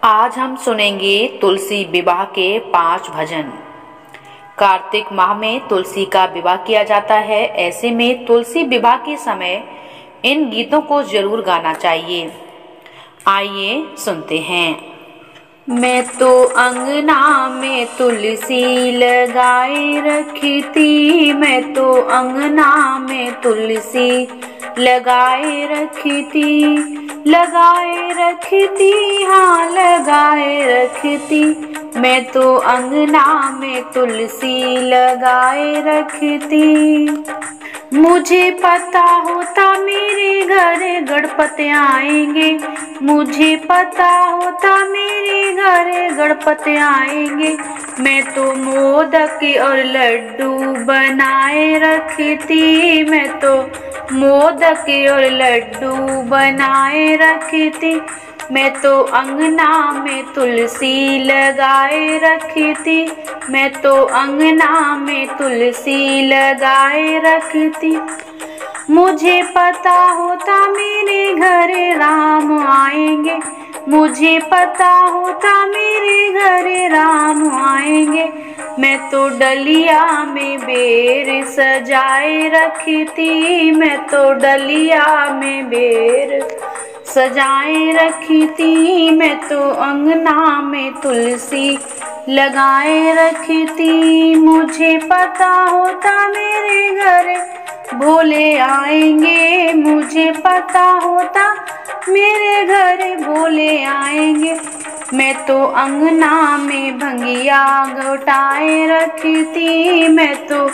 आज हम सुनेंगे तुलसी विवाह के 5 भजन। कार्तिक माह में तुलसी का विवाह किया जाता है। ऐसे में तुलसी विवाह के समय इन गीतों को जरूर गाना चाहिए। आइए सुनते हैं। मैं तो अंगना में तुलसी लगाए रखी थी, मैं तो अंगना में तुलसी लगाए रखी थी, लगाए रखी थी, हाँ लगाए रखी थी। मैं तो अंगना में तुलसी लगाए रखी थी। मुझे पता होता मेरे घर गणपति आएंगे, मुझे पता होता मेरे घर गणपति आएंगे। मैं तो मोदक और लड्डू बनाए रखी थी, मैं तो मोदक और लड्डू बनाए रखी थी। मैं तो अंगना में तुलसी लगाए रखी थी, मैं तो अंगना में तुलसी लगाए रखी थी। मुझे पता होता मेरे घर राम आएंगे, मुझे पता होता मेरे घर राम आएंगे। मैं तो डलिया में बेर सजाए रखी थी, मैं तो डलिया में बेर सजाए रखी थी। मैं तो अंगना में तुलसी लगाए रखी थी। मुझे पता होता मेरे घर भोले आएंगे, मुझे पता होता मेरे घर भोले आएंगे। मैं तो अंगना में भंगिया घुटाए रखी थी, मैं तो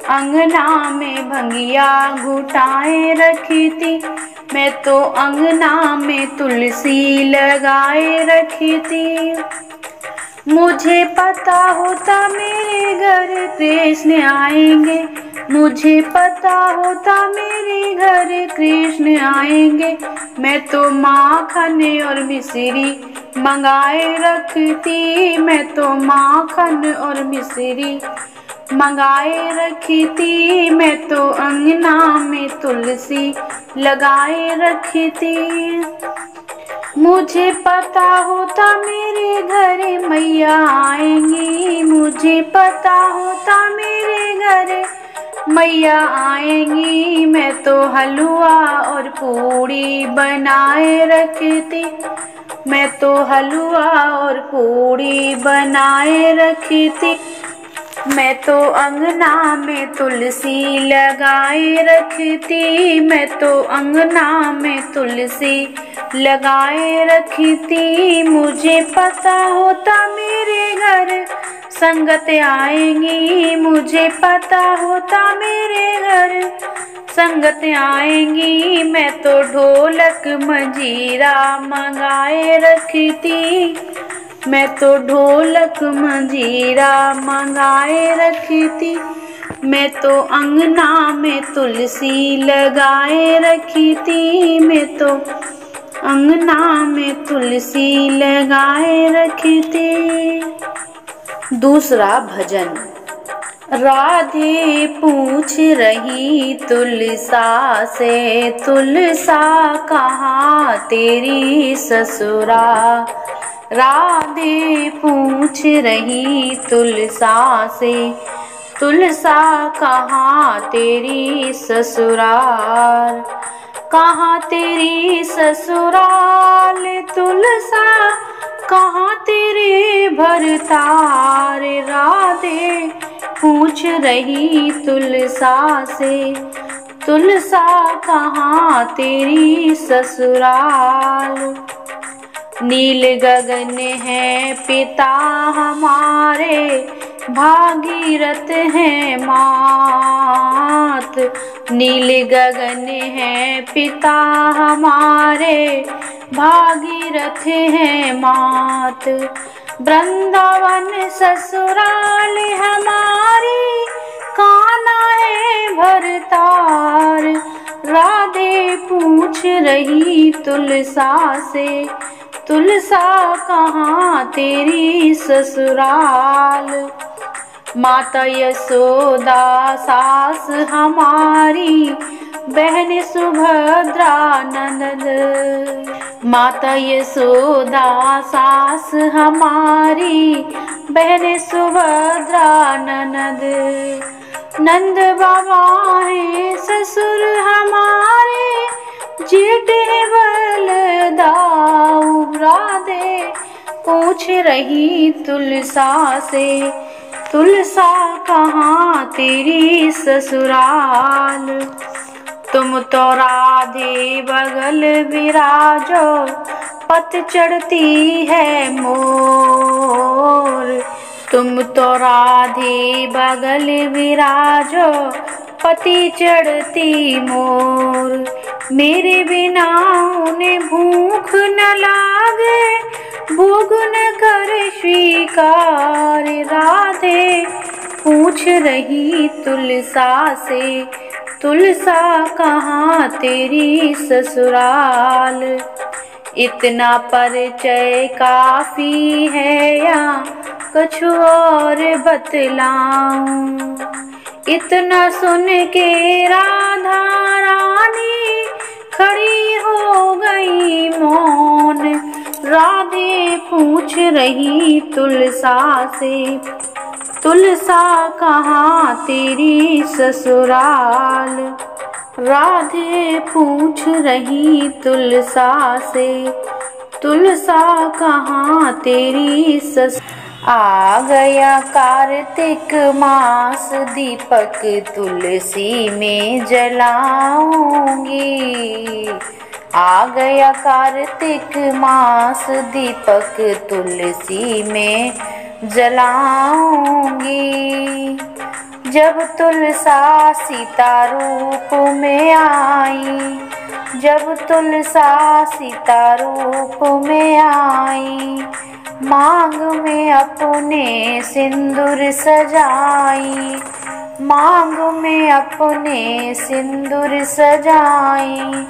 अंगना में भंगिया घुटाए रखी थी। मैं तो अंगना में तुलसी लगाए रखी थी। मुझे पता होता मेरे घर कृष्ण आएंगे, मुझे पता होता मेरे घर कृष्ण आएंगे। मैं तो माखन और मिश्री मंगाए रखी थी, मैं तो माखन और मिश्री मंगाए रखी थी। मैं तो अंगना में तुलसी लगाए रखी थी। मुझे पता होता मेरे घर मैया आएंगी, मुझे पता होता मेरे घर मैया आएंगी। मैं तो हलवा और पूड़ी बनाए रखी थी, मैं तो हलवा और पूड़ी बनाए रखी थी। मैं तो अंगना में तुलसी लगाए रखी थी, मैं तो अंगना में तुलसी लगाए रखी थी। मुझे पता होता मेरे घर संगत आएंगी, मुझे पता होता मेरे घर संगत आएंगी। मैं तो ढोलक मंजीरा मंगाए रखी थी, मैं तो ढोलक मंजीरा मंगाए रखी थी। मैं तो अंगना में तुलसी लगाए रखी थी, मैं तो अंगना में तुलसी लगाए रखी थी। दूसरा भजन। राधे पूछ रही तुलसा से, तुलसा कहाँ तेरी ससुरा। राधे पूछ रही तुलसा से, तुलसा कहाँ तेरी ससुराल। कहाँ तेरी ससुराल तुलसा, कहाँ तेरे भरतार। राधे पूछ रही तुलसा से, तुलसा कहाँ तेरी ससुराल। नील गगन है पिता हमारे, भागीरथ है मात। नील गगन है पिता हमारे, भागीरथ है मात। वृंदावन ससुराल हमारी, कान्हा है भरतार। राधे पूछ रही तुलसा से, तुलसा कहाँ तेरी ससुराल। माता यशोदा सास हमारी, बहन सुभद्रा ननद। माता यशोदा सास हमारी, बहन सुभद्रा ननद, नंद बाबा है ससुर हमारे, जेठ है बलदाऊ राधे। पूछ रही तुलसा से, तुलसा कहाँ तेरी ससुराल, तुम तो राधे बगल विराजो, पत चढ़ती है मोर। तुम तो राधे बगल विराजो, पति चढ़ती मोर। मेरे बिना उन्हें भूख न लागे, भोग न कर स्वीकार राधे। पूछ रही तुलसा से, तुलसा कहाँ तेरी ससुराल, इतना परिचय काफी है या कुछ और बतलाऊं। इतना सुन के राधा रानी खड़ी हो गई मौन। राधे पूछ रही तुलसा से, तुलसा कहाँ तेरी ससुराल। राधे पूछ रही तुलसा से, तुलसा कहाँ तेरी ससुराल। आ गया कार्तिक मास, दीपक तुलसी में जलाऊंगी। आ गया कार्तिक मास, दीपक तुलसी में जलाऊंगी। जब तुलसा सीता रूप में आई, जब तुलसा सीता रूप में आई, मांग में अपने सिंदूर सजाई, मांग में अपने सिंदूर सजाई।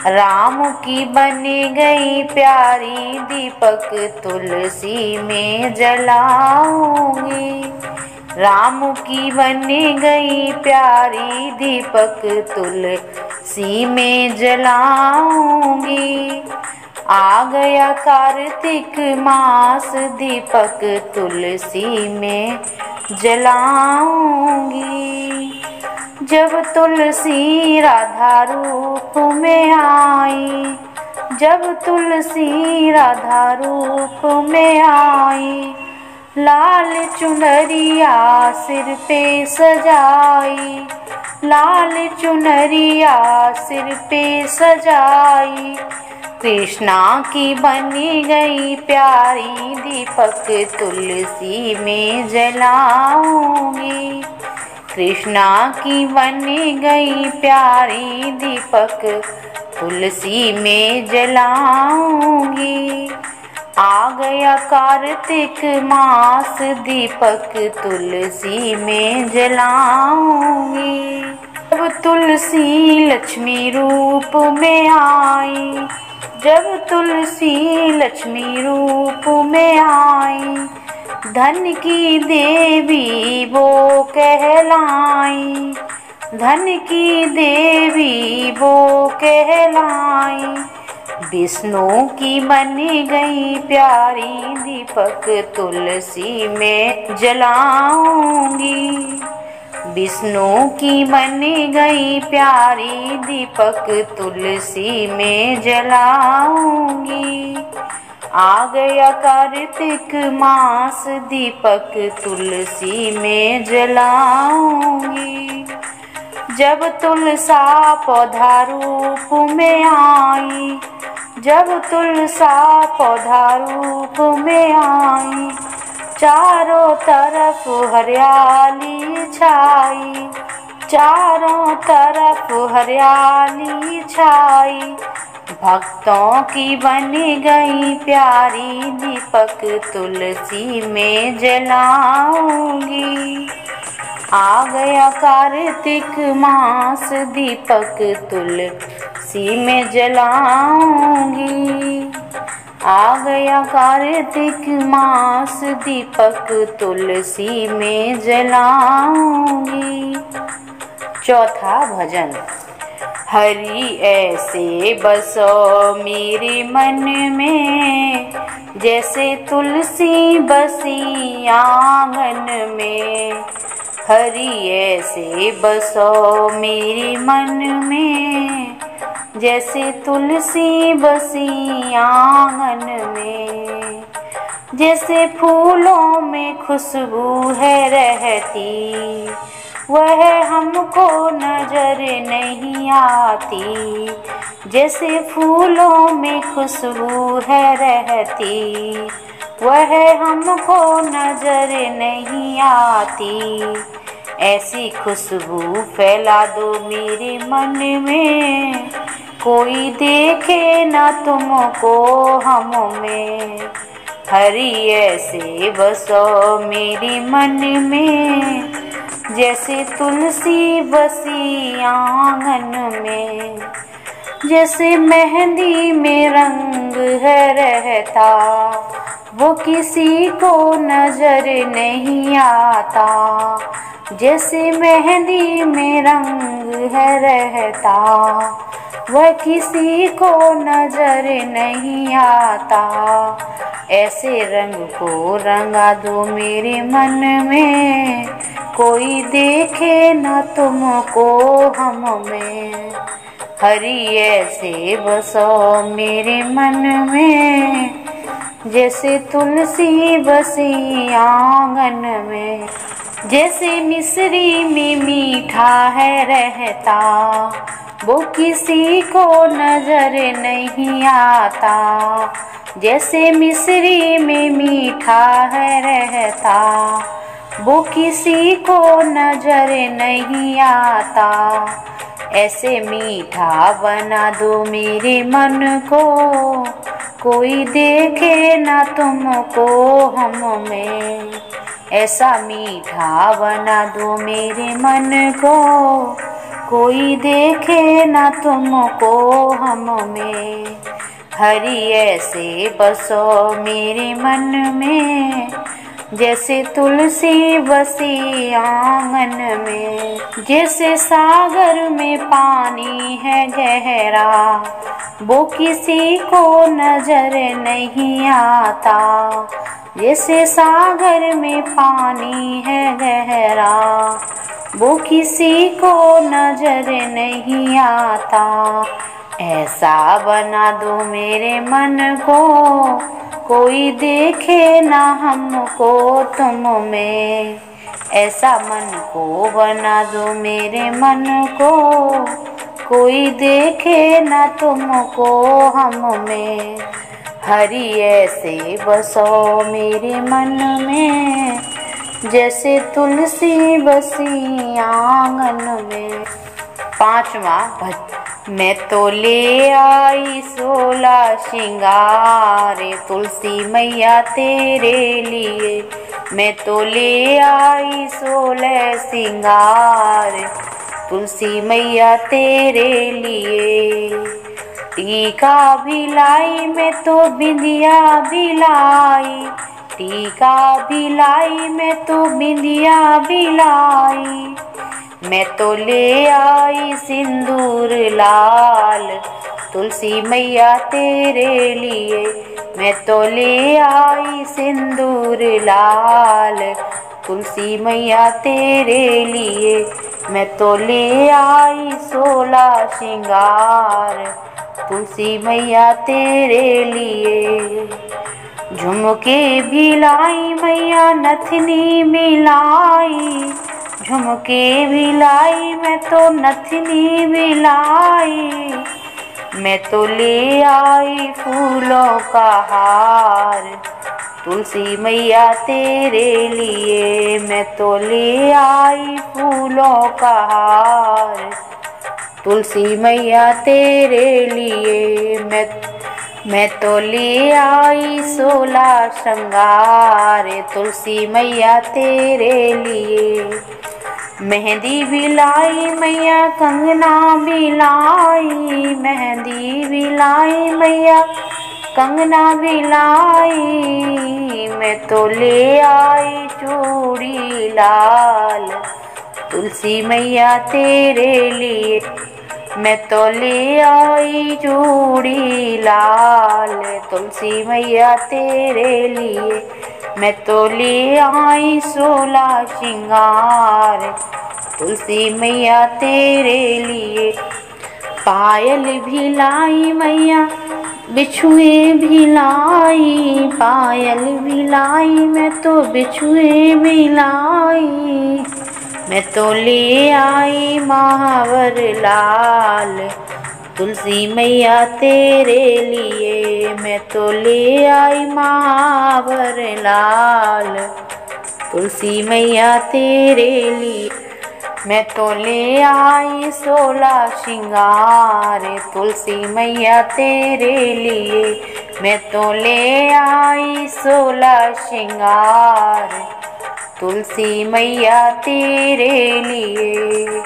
राम की बनी गई प्यारी, दीपक तुलसी में जलाऊंगी। राम की बनी गई प्यारी, दीपक तुलसी में जलाऊंगी। आ गया कार्तिक मास, दीपक तुलसी में जलाऊंगी। जब तुलसी राधा रूप में आई, जब तुलसी राधा रूप में आई, लाल चुनरिया सिर पे सजाई, लाल चुनरिया सिर पे सजाई। कृष्णा की बनी गई प्यारी, दीपक तुलसी में जलाऊंगी। कृष्णा की बनी गई प्यारी, दीपक तुलसी में जलाऊंगी। आ गया कार्तिक मास, दीपक तुलसी में जलाऊंगी। जब तुलसी लक्ष्मी रूप में आई, जब तुलसी लक्ष्मी रूप में आई, धन की देवी वो कहलाई, धन की देवी वो कहलाई। विष्णु की बनी गई प्यारी, दीपक तुलसी में जलाऊंगी। विष्णु की बनी गई प्यारी, दीपक तुलसी में जलाऊंगी। आ गया कार्तिक मास, दीपक तुलसी में जलाऊंगी। जब तुलसा पौधा रूप में आई, जब तुलसा पौधा रूप में आई, चारों तरफ हरियाली छाई, चारों तरफ हरियाली छाई। भक्तों की बनी गई प्यारी, दीपक तुलसी में जलाऊंगी। आ गया कार्तिक मास, दीपक तुलसी में जलाऊंगी। आ गया कार्तिक मास, दीपक तुलसी में जलाऊंगी। चौथा भजन। हरि ऐसे बसो मेरे मन में, जैसे तुलसी बसी आंगन में। हरि ऐसे बसो मेरे मन में, जैसे तुलसी बसी आंगन में। जैसे फूलों में खुशबू है रहती, वह हमको नजर नहीं आती। जैसे फूलों में खुशबू है रहती, वह हमको नजर नहीं आती। ऐसी खुशबू फैला दो मेरे मन में, कोई देखे ना तुमको हम में। हरि ऐसे बसो मेरे मन में, जैसे तुलसी बसी आंगन में। जैसे मेहंदी में रंग है रहता, वो किसी को नजर नहीं आता। जैसे मेहंदी में रंग है रहता, वह किसी को नजर नहीं आता। ऐसे रंग को रंगा दो मेरे मन में, कोई देखे न तुमको हम में। हरि ऐसे बसो मेरे मन में, जैसे तुलसी बसी आंगन में। जैसे मिश्री में मीठा है रहता, वो किसी को नजर नहीं आता। जैसे मिश्री में मीठा है रहता, वो किसी को नजर नहीं आता। ऐसे मीठा बना दो मेरे मन को, कोई देखे ना तुमको हम में। ऐसा मीठा बना दो मेरे मन को, कोई देखे ना तुमको हम में। हरि ऐसे बसो मेरे मन में, जैसे तुलसी बसी आंगन में। जैसे सागर में पानी है गहरा, वो किसी को नजर नहीं आता। जैसे सागर में पानी है गहरा, वो किसी को नजर नहीं आता। ऐसा बना दो मेरे मन को, कोई देखे ना हमको तुम में। ऐसा मन को बना दो मेरे मन को, कोई देखे ना तुमको हम में। हरि ऐसे बसो मेरे मन में, जैसे तुलसी बसी आंगन में। पांचवा भजन। मैं तो ले आई 16 श्रृंगार, तुलसी मैया तेरे लिए। मैं तो ले आई 16 श्रृंगार, तुलसी मैया तेरे लिए। टीका भी लाई मैं तो बिंदिया भी लाई, टीका भी लाई मैं तो बिंदिया भी लाई। मैं तो ले आई सिंदूर लाल, तुलसी मैया तेरे लिए। मैं तो ले आई सिंदूर लाल, तुलसी मैया तेरे लिए। मैं तो ले आई 16 श्रृंगार, तुलसी मैया तेरे लिए। झुमके भी लाई मैया नथनी मिलाई, झुमके भी लाई मैं तो नथनी भी लाई। मैं तो ले आई फूलों का हार, तुलसी मैया तेरे लिए। मैं तो ले आई फूलों का हार, तुलसी मैया तेरे लिए। मैं तो ले आई 16 श्रृंगार, तुलसी मैया तेरे लिए। मेहंदी भी लाई मैया कंगना भी लाई, मेहंदी भी लाई मैया कंगना भी लाई। मैं तो ले आई चूड़ी लाल, तुलसी मैया तेरे लिए। मैं तो ले आई चूड़ी लाल तुलसी मैया तेरे लिए। मैं तो ले आई 16 श्रृंगार तुलसी मैया तेरे लिए। पायल भी लाई मैया बिछुए भी लाई, पायल भी लाई मैं तो बिछुए भी लाई। मैं तो ले आई महावर लाल तुलसी मैया तेरे लिए। मैं तो ले आई महावर लाल तुलसी मैया तेरे लिए। मैं तो ले आई 16 श्रृंगार तुलसी मैया तेरे लिए। मैं तो ले आई 16 श्रृंगार तुलसी मैया तेरे लिए।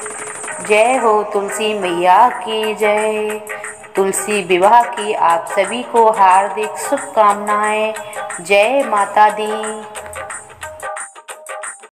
जय हो तुलसी मैया की जय। तुलसी विवाह की आप सभी को हार्दिक शुभकामनाएं। जय माता दी।